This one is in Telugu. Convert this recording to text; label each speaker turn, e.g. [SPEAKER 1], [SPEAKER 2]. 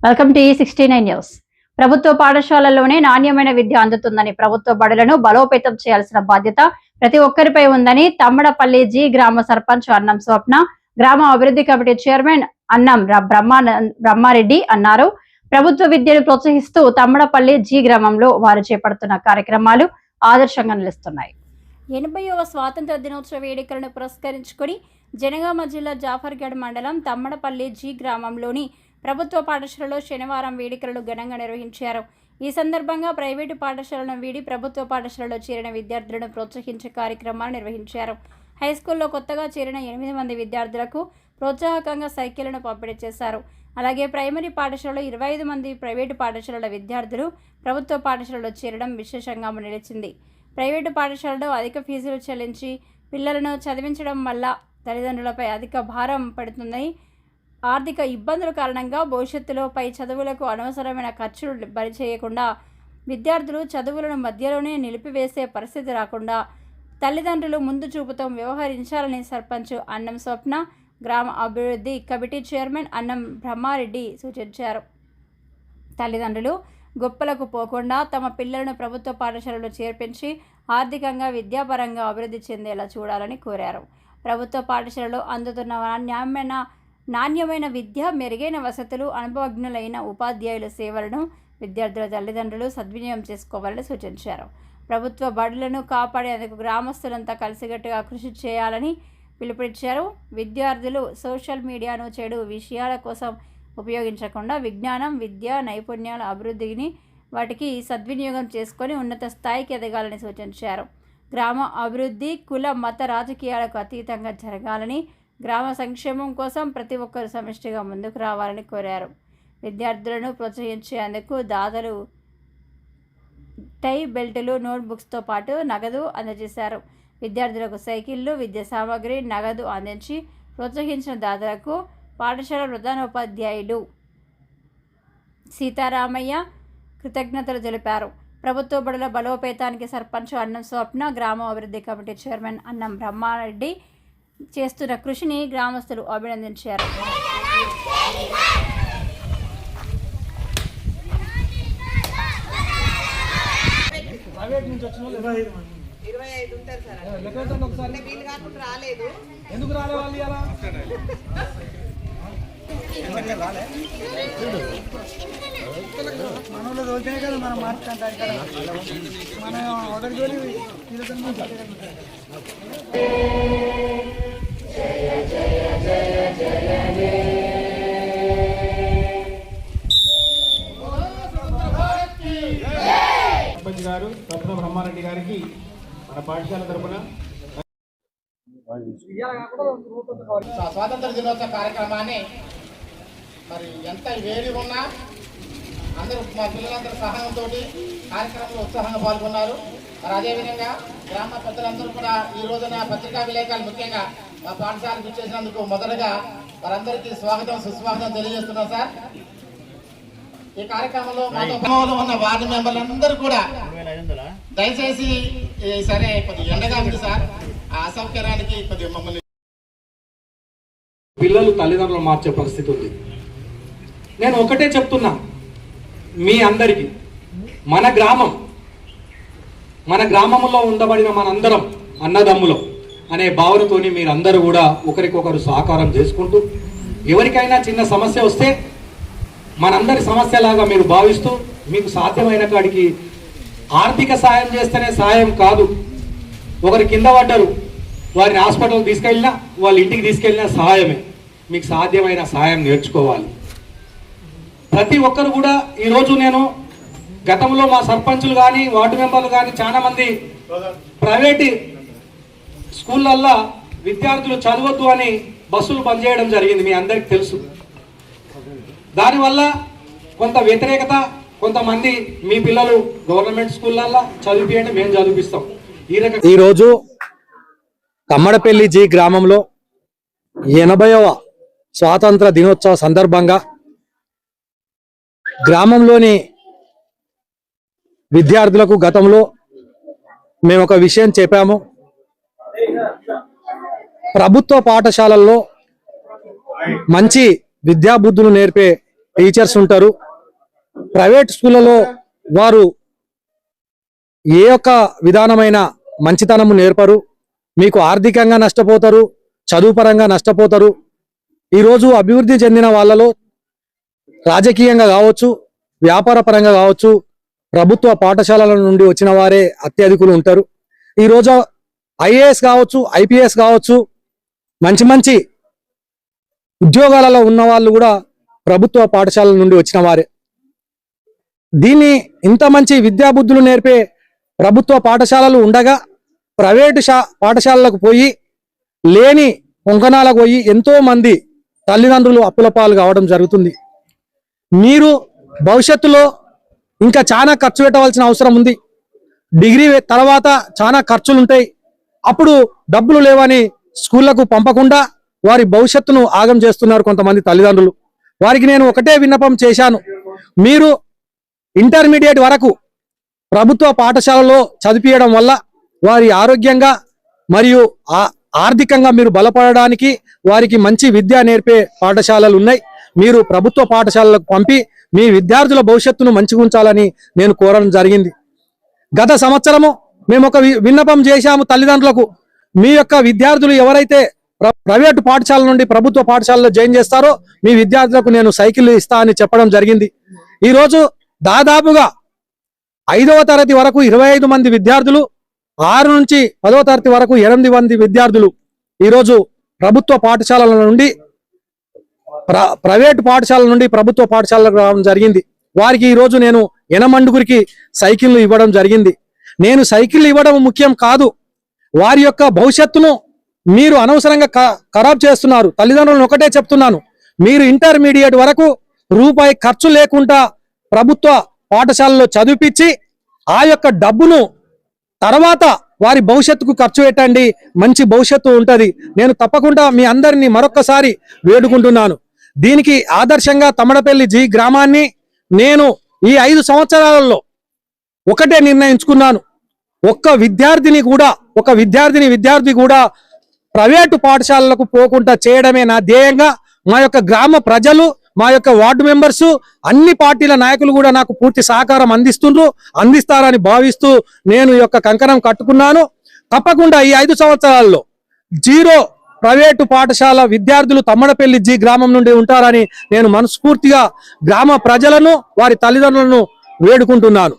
[SPEAKER 1] Welcome to E69 news. ప్రభుత్వ పాఠశాలల్లోనే నాణ్యమైన విద్య అందుతుందని, ప్రభుత్వ బడులను బలోపేతం చేయాల్సిన బాధ్యత ప్రతి ఒక్కరిపై ఉందని తమ్మడపల్లి జి గ్రామ సర్పంచ్ అన్నం స్వప్న, గ్రామ అభివృద్ధి కమిటీ చైర్మన్ అన్నం బ్రహ్మారెడ్డి అన్నారు. ప్రభుత్వ విద్యను ప్రోత్సహిస్తూ తమ్మడపల్లి జి గ్రామంలో వారు చేపడుతున్న కార్యక్రమాలు ఆదర్శంగా నిలుస్తున్నాయి. 80వ స్వాతంత్ర దినోత్సవ వేడుకలను పురస్కరించుకొని జనగామ జిల్లా జాఫర్గఢ్ మండలం తమ్మడపల్లి జి గ్రామంలోని ప్రభుత్వ పాఠశాలలో శనివారం వేడుకలను ఘనంగా నిర్వహించారు. ఈ సందర్భంగా ప్రైవేటు పాఠశాలను వీడి ప్రభుత్వ పాఠశాలలో చేరిన విద్యార్థులను ప్రోత్సహించే కార్యక్రమాలు నిర్వహించారు. హైస్కూల్లో కొత్తగా చేరిన 8 మంది విద్యార్థులకు ప్రోత్సాహకంగా సైకిళ్లను పంపిణీ చేశారు. అలాగే ప్రైమరీ పాఠశాలలో 25 మంది ప్రైవేటు పాఠశాలల విద్యార్థులు ప్రభుత్వ పాఠశాలలో చేరడం విశేషంగా నిలిచింది. ప్రైవేటు పాఠశాలలో అధిక ఫీజులు చెల్లించి పిల్లలను చదివించడం వల్ల తల్లిదండ్రులపై అధిక భారం పడుతుందని, ఆర్థిక ఇబ్బందుల కారణంగా భవిష్యత్తులో పై చదువులకు అనవసరమైన ఖర్చులు బరి చేయకుండా విద్యార్థులు చదువులను మధ్యలోనే నిలిపివేసే పరిస్థితి రాకుండా తల్లిదండ్రులు ముందు చూపుతో వ్యవహరించాలని సర్పంచ్ అన్నం స్వప్న, గ్రామ అభివృద్ధి కమిటీ చైర్మన్ అన్నం బ్రహ్మారెడ్డి సూచించారు. తల్లిదండ్రులు గొప్పలకు పోకుండా తమ పిల్లలను ప్రభుత్వ పాఠశాలలో చేర్పించి ఆర్థికంగా విద్యాపరంగా అభివృద్ధి చెందేలా చూడాలని కోరారు. ప్రభుత్వ పాఠశాలలో అందుతున్న నాణ్యమైన విద్య, మెరుగైన వసతులు, అనుభవజ్ఞులైన ఉపాధ్యాయుల సేవలను విద్యార్థుల తల్లిదండ్రులు సద్వినియోగం చేసుకోవాలని సూచించారు. ప్రభుత్వ బడులను కాపాడేందుకు గ్రామస్తులంతా కలిసికట్టుగా కృషి చేయాలని పిలుపునిచ్చారు. విద్యార్థులు సోషల్ మీడియాను చెడు విషయాల కోసం ఉపయోగించకుండా విజ్ఞానం, విద్య, నైపుణ్యాల అభివృద్ధిని వాటికి సద్వినియోగం చేసుకొని ఉన్నత స్థాయికి ఎదగాలని సూచించారు. గ్రామ అభివృద్ధి కుల మత రాజకీయాలకు అతీతంగా జరగాలని, గ్రామ సంక్షేమం కోసం ప్రతి ఒక్కరు సమిష్టిగా ముందుకు రావాలని కోరారు. విద్యార్థులను ప్రోత్సహించేందుకు దాతలు టై బెల్టులు, నోట్బుక్స్తో పాటు నగదు అందజేశారు. విద్యార్థులకు సైకిళ్లు, విద్యా సామాగ్రి, నగదు అందించి ప్రోత్సహించిన దాతలకు పాఠశాల ప్రధానోపాధ్యాయుడు సీతారామయ్య కృతజ్ఞతలు తెలిపారు. ప్రభుత్వ బడుల బలోపేతానికి సర్పంచ్ అన్నం స్వప్న, గ్రామ అభివృద్ధి కమిటీ చైర్మన్ అన్నం బ్రహ్మారెడ్డి చేస్తున్న కృషిని గ్రామస్తులు అభినందించారు.
[SPEAKER 2] ఎందుకు రాలే వాళ్ళు ఇలా మనలో దొరికినాయి కదా మనం మార్చుకుంటా ఇక్కడ మన ఒకటి జోలి సర్పంచ్ గారు స్వప్న బ్రహ్మారెడ్డి గారికి మన పాఠశాల తరఫున
[SPEAKER 3] స్వాతంత్ర దినోత్సవ కార్యక్రమాన్ని మరి ఎంత వేడి ఉన్నా అందరూ మా పిల్లలందరూ సహాయంతో కార్యక్రమంలో ఉత్సాహంగా పాల్గొన్నారు. మరి అదేవిధంగా గ్రామ పెద్దలందరూ కూడా ఈ రోజున పత్రికా విలేకరులు ముఖ్యంగా మా పాఠశాలకు ఇచ్చేసినందుకు మొదటగా వారందరికీ స్వాగతం సుస్వాగతం తెలియజేస్తున్నాం సార్. ఈ కార్యక్రమంలో మాతో ఉన్న వార్డు మెంబర్లందరూ కూడా దయచేసి సరే కొద్దిగా ఎండగా ఉంది సార్, ఆ అసౌకర్యానికి కొద్దిగా మమ్మల్ని
[SPEAKER 4] పిల్లలు తల్లిదండ్రులు మార్చే పరిస్థితి ఉంది. నేను ఒకటే చెప్తున్నా మీ అందరికీ, మన గ్రామంలో ఉండబడిన మనందరం అన్నదమ్ములం అనే భావనతోని మీరందరూ కూడా ఒకరికొకరు సహకారం చేసుకుంటూ ఎవరికైనా చిన్న సమస్య వస్తే మనందరి సమస్యలాగా మీరు భావిస్తూ మీకు సాధ్యమైన కాడికి ఆర్థిక సాయం చేస్తేనే సాయం కాదు. ఒకరి కింద పడ్డారు, వారిని హాస్పిటల్ తీసుకెళ్ళినా వాళ్ళ ఇంటికి తీసుకెళ్ళినా సహాయమే. మీకు సాధ్యమైన సాయం నేర్చుకోవాలి. ప్రతి ఒక్కరు కూడా ఈరోజు నేను గతంలో మా సర్పంచులు కానీ వార్డు మెంబర్లు కానీ చాలామంది ప్రైవేటు స్కూళ్ళల్లో విద్యార్థులు చదవద్దు అని బస్సులు బంద్ చేయడం జరిగింది, మీ అందరికీ తెలుసు. దానివల్ల కొంత వ్యతిరేకత, కొంతమంది మీ పిల్లలు గవర్నమెంట్ స్కూళ్ళల్లో చదివిపియండి, మేము చదివిస్తాం.
[SPEAKER 5] ఈరోజు తమ్మడపల్లి జి గ్రామంలో 80వ స్వాతంత్ర దినోత్సవ సందర్భంగా గ్రామంలోని విద్యార్థులకు గతంలో మేము ఒక విషయం చెప్పాము. ప్రభుత్వ పాఠశాలల్లో మంచి విద్యాబుద్ధులు నేర్పే టీచర్స్ ఉంటారు. ప్రైవేట్ స్కూళ్ళలో వారు ఏ ఒక్క విధానమైన మంచితనము నేర్పరు. మీకు ఆర్థికంగా నష్టపోతారు, చదువు పరంగా నష్టపోతారు. ఈరోజు అభివృద్ధి చెందిన వాళ్ళలో రాజకీయంగా కావచ్చు, వ్యాపార పరంగా కావచ్చు, ప్రభుత్వ పాఠశాలల నుండి వచ్చిన వారే అత్యధికులు ఉంటారు. ఈరోజు ఐఏఎస్ కావచ్చు, ఐపీఎస్ కావచ్చు, మంచి మంచి ఉద్యోగాలలో ఉన్న వాళ్ళు కూడా ప్రభుత్వ పాఠశాలల నుండి వచ్చిన వారే. దీన్ని ఇంత మంచి విద్యాబుద్ధులు నేర్పే ప్రభుత్వ పాఠశాలలు ఉండగా ప్రైవేటు పాఠశాలలకు పోయి లేని పొంకనాలకు పోయి ఎంతో మంది తల్లిదండ్రులు అప్పుల పాలు కావడం జరుగుతుంది. మీరు భవిష్యత్తులో ఇంకా చాలా ఖర్చు పెట్టవలసిన అవసరం ఉంది. డిగ్రీ తర్వాత చాలా ఖర్చులు ఉంటాయి. అప్పుడు డబ్బులు లేవని స్కూళ్లకు పంపకుండా వారి భవిష్యత్తును ఆగం చేస్తున్నారు కొంతమంది తల్లిదండ్రులు. వారికి నేను ఒకటే విన్నపం చేశాను, మీరు ఇంటర్మీడియట్ వరకు ప్రభుత్వ పాఠశాలలో చదివించడం వల్ల వారి ఆరోగ్యంగా మరియు ఆర్థికంగా మీరు బలపడడానికి వారికి మంచి విద్య నేర్పే పాఠశాలలు ఉన్నాయి. మీరు ప్రభుత్వ పాఠశాలలకు పంపి మీ విద్యార్థుల భవిష్యత్తును మంచిగా ఉంచాలని నేను కోరడం జరిగింది. గత సంవత్సరము మేము ఒక విన్నపం చేశాము తల్లిదండ్రులకు, మీ యొక్క విద్యార్థులు ఎవరైతే ప్రైవేటు పాఠశాల నుండి ప్రభుత్వ పాఠశాలలో జాయిన్ చేస్తారో మీ విద్యార్థులకు నేను సైకిల్ ఇస్తా అని చెప్పడం జరిగింది. ఈరోజు దాదాపుగా 5వ తరగతి వరకు 25 మంది విద్యార్థులు, 6 నుంచి 10వ తరగతి వరకు 8 మంది విద్యార్థులు ఈరోజు ప్రభుత్వ పాఠశాలల నుండి ప్రైవేటు పాఠశాల నుండి ప్రభుత్వ పాఠశాలకు రావడం జరిగింది. వారికి ఈరోజు నేను 8 సైకిళ్లు ఇవ్వడం జరిగింది. నేను సైకిళ్లు ఇవ్వడం ముఖ్యం కాదు, వారి యొక్క భవిష్యత్తును మీరు అనవసరంగా ఖరాబ్ చేస్తున్నారు. తల్లిదండ్రులను ఒకటే చెప్తున్నాను, మీరు ఇంటర్మీడియట్ వరకు రూపాయి ఖర్చు లేకుండా ప్రభుత్వ పాఠశాలలో చదివిపించి ఆ యొక్క డబ్బును తర్వాత వారి భవిష్యత్తుకు ఖర్చు పెట్టండి, మంచి భవిష్యత్తు ఉంటది. నేను తప్పకుండా మీ అందరినీ మరొక్కసారి వేడుకుంటున్నాను. దీనికి ఆదర్శంగా తమ్మడపల్లి జి గ్రామాన్ని నేను ఈ 5 సంవత్సరాలలో ఒకటే నిర్ణయించుకున్నాను, ఒక్క విద్యార్థి కూడా ప్రైవేటు పాఠశాలలకు పోకుండా చేయడమే నా ధ్యేయంగా. మా యొక్క గ్రామ ప్రజలు, మా యొక్క వార్డు మెంబర్స్, అన్ని పార్టీల నాయకులు కూడా నాకు పూర్తి సహకారం అందిస్తారని భావిస్తూ నేను ఈ యొక్క కంకణం కట్టుకున్నాను. తప్పకుండా ఈ 5 సంవత్సరాల్లో 0 ప్రైవేటు పాఠశాల విద్యార్థులు తమ్మడపల్లి జి గ్రామం నుండి ఉంటారని నేను మనస్ఫూర్తిగా గ్రామ ప్రజలను వారి తల్లిదండ్రులను వేడుకుంటున్నాను.